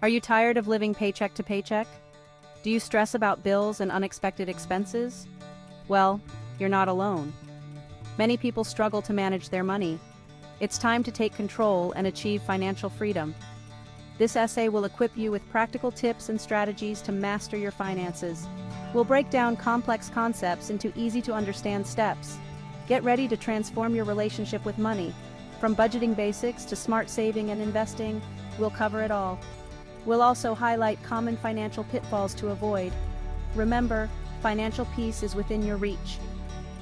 Are you tired of living paycheck to paycheck? Do you stress about bills and unexpected expenses? Well, you're not alone. Many people struggle to manage their money. It's time to take control and achieve financial freedom. This essay will equip you with practical tips and strategies to master your finances. We'll break down complex concepts into easy-to-understand steps. Get ready to transform your relationship with money. From budgeting basics to smart saving and investing, we'll cover it all. We'll also highlight common financial pitfalls to avoid. Remember, financial peace is within your reach.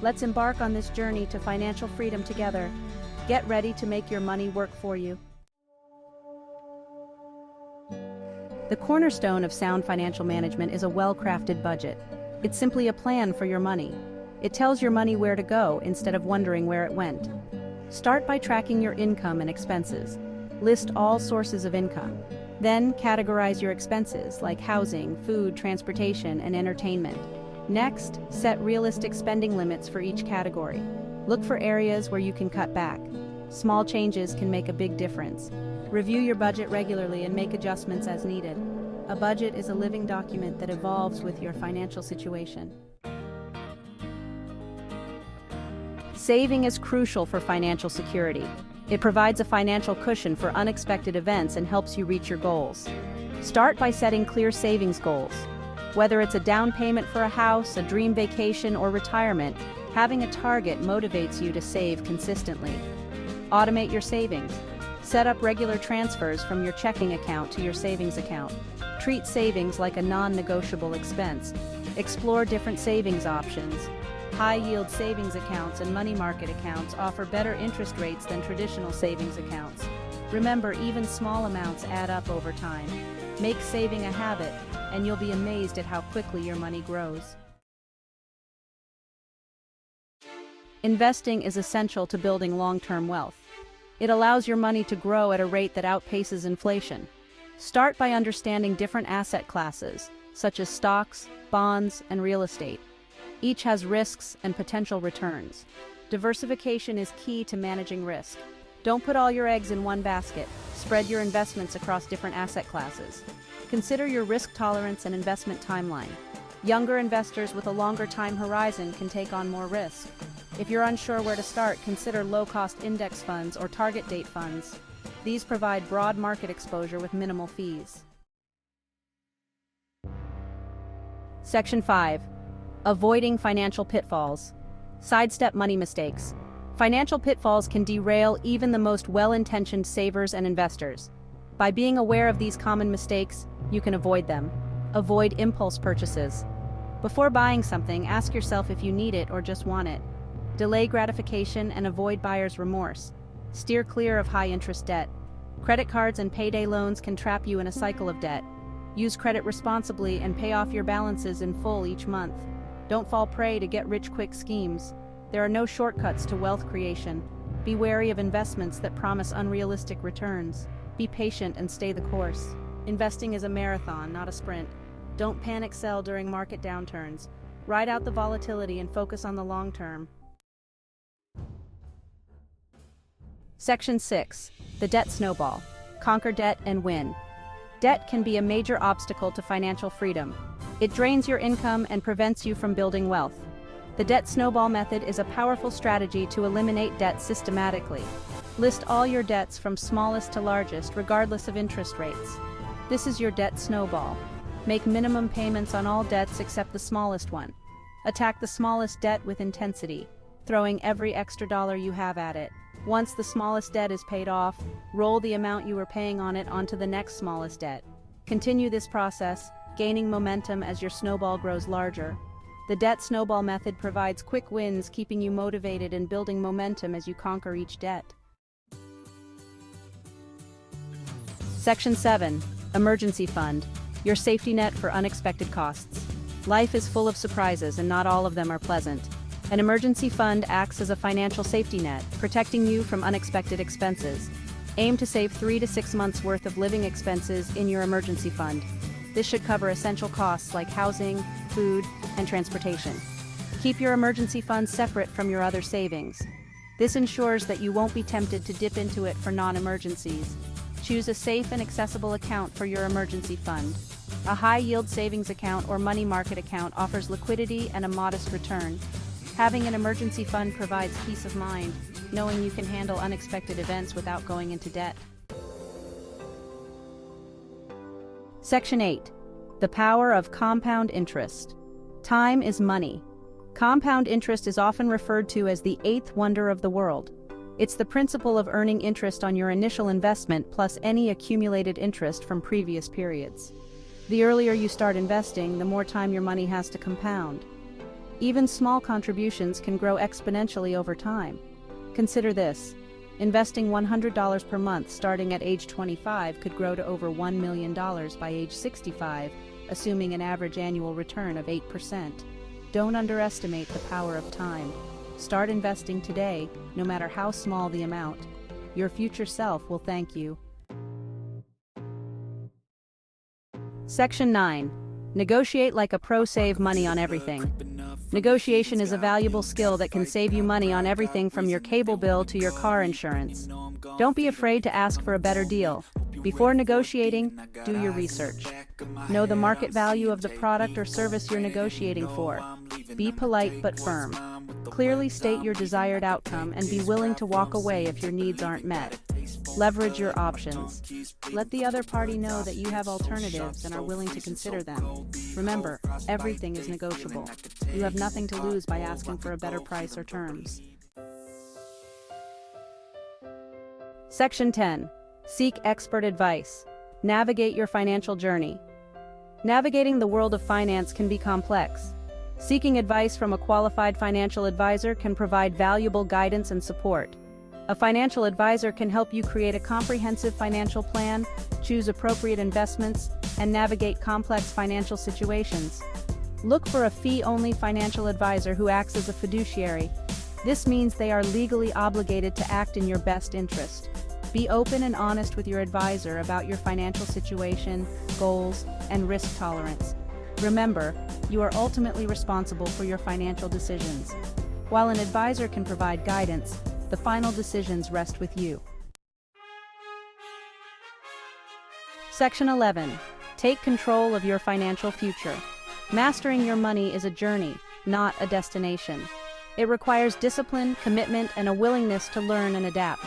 Let's embark on this journey to financial freedom together. Get ready to make your money work for you. The cornerstone of sound financial management is a well-crafted budget. It's simply a plan for your money. It tells your money where to go instead of wondering where it went. Start by tracking your income and expenses. List all sources of income. Then categorize your expenses like housing, food, transportation, and entertainment. Next, set realistic spending limits for each category. Look for areas where you can cut back. Small changes can make a big difference. Review your budget regularly and make adjustments as needed. A budget is a living document that evolves with your financial situation. Saving is crucial for financial security. It provides a financial cushion for unexpected events and helps you reach your goals. Start by setting clear savings goals. Whether it's a down payment for a house, a dream vacation, or retirement, having a target motivates you to save consistently. Automate your savings. Set up regular transfers from your checking account to your savings account. Treat savings like a non-negotiable expense. Explore different savings options. High-yield savings accounts and money market accounts offer better interest rates than traditional savings accounts. Remember, even small amounts add up over time. Make saving a habit, and you'll be amazed at how quickly your money grows. Investing is essential to building long-term wealth. It allows your money to grow at a rate that outpaces inflation. Start by understanding different asset classes, such as stocks, bonds, and real estate. Each has risks and potential returns. Diversification is key to managing risk. Don't put all your eggs in one basket. Spread your investments across different asset classes. Consider your risk tolerance and investment timeline. Younger investors with a longer time horizon can take on more risk. If you're unsure where to start, consider low-cost index funds or target date funds. These provide broad market exposure with minimal fees. Section 5. Avoiding financial pitfalls. Sidestep money mistakes. Financial pitfalls can derail even the most well-intentioned savers and investors. By being aware of these common mistakes, you can avoid them. Avoid impulse purchases. Before buying something, ask yourself if you need it or just want it. Delay gratification and avoid buyer's remorse. Steer clear of high-interest debt. Credit cards and payday loans can trap you in a cycle of debt. Use credit responsibly and pay off your balances in full each month. Don't fall prey to get-rich-quick schemes. There are no shortcuts to wealth creation. Be wary of investments that promise unrealistic returns. Be patient and stay the course. Investing is a marathon, not a sprint. Don't panic sell during market downturns. Ride out the volatility and focus on the long term. Section 6. The debt snowball. Conquer debt and win. Debt can be a major obstacle to financial freedom. It drains your income and prevents you from building wealth. The debt snowball method is a powerful strategy to eliminate debt systematically. List all your debts from smallest to largest, regardless of interest rates. This is your debt snowball. Make minimum payments on all debts except the smallest one. Attack the smallest debt with intensity, throwing every extra dollar you have at it. Once the smallest debt is paid off, roll the amount you were paying on it onto the next smallest debt. Continue this process, gaining momentum as your snowball grows larger. The debt snowball method provides quick wins, keeping you motivated and building momentum as you conquer each debt. Section 7. Emergency Fund. Your safety net for unexpected costs. Life is full of surprises and not all of them are pleasant. An emergency fund acts as a financial safety net, protecting you from unexpected expenses. Aim to save 3 to 6 months' worth of living expenses in your emergency fund. This should cover essential costs like housing, food, and transportation. Keep your emergency fund separate from your other savings. This ensures that you won't be tempted to dip into it for non-emergencies. Choose a safe and accessible account for your emergency fund. A high-yield savings account or money market account offers liquidity and a modest return. Having an emergency fund provides peace of mind, knowing you can handle unexpected events without going into debt. Section 8. The power of compound interest. Time is money. Compound interest is often referred to as the eighth wonder of the world. It's the principle of earning interest on your initial investment plus any accumulated interest from previous periods. The earlier you start investing, the more time your money has to compound. Even small contributions can grow exponentially over time. Consider this. Investing $100 per month starting at age 25 could grow to over $1 million by age 65, assuming an average annual return of 8%. Don't underestimate the power of time. Start investing today, no matter how small the amount. Your future self will thank you. Section 9. Negotiate like a pro. Save money on everything. Negotiation is a valuable skill that can save you money on everything from your cable bill to your car insurance. Don't be afraid to ask for a better deal. Before negotiating, do your research. Know the market value of the product or service you're negotiating for. Be polite but firm. Clearly state your desired outcome and be willing to walk away if your needs aren't met. Leverage your options. Let the other party know that you have alternatives and are willing to consider them. Remember, everything is negotiable. You have nothing to lose by asking for a better price or terms. Section 10. Seek expert advice. Navigate your financial journey. Navigating the world of finance can be complex. Seeking advice from a qualified financial advisor can provide valuable guidance and support. A financial advisor can help you create a comprehensive financial plan, choose appropriate investments, and navigate complex financial situations. Look for a fee-only financial advisor who acts as a fiduciary. This means they are legally obligated to act in your best interest. Be open and honest with your advisor about your financial situation, goals, and risk tolerance. Remember, you are ultimately responsible for your financial decisions. While an advisor can provide guidance, the final decisions rest with you. Section 11. Take control of your financial future. Mastering your money is a journey, not a destination. It requires discipline, commitment, and a willingness to learn and adapt.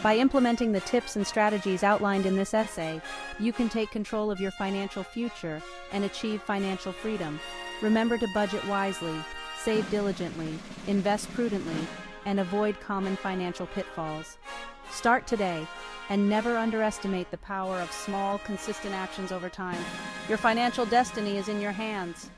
By implementing the tips and strategies outlined in this essay, you can take control of your financial future and achieve financial freedom. Remember to budget wisely, save diligently, invest prudently, and avoid common financial pitfalls. Start today, and never underestimate the power of small, consistent actions over time. Your financial destiny is in your hands.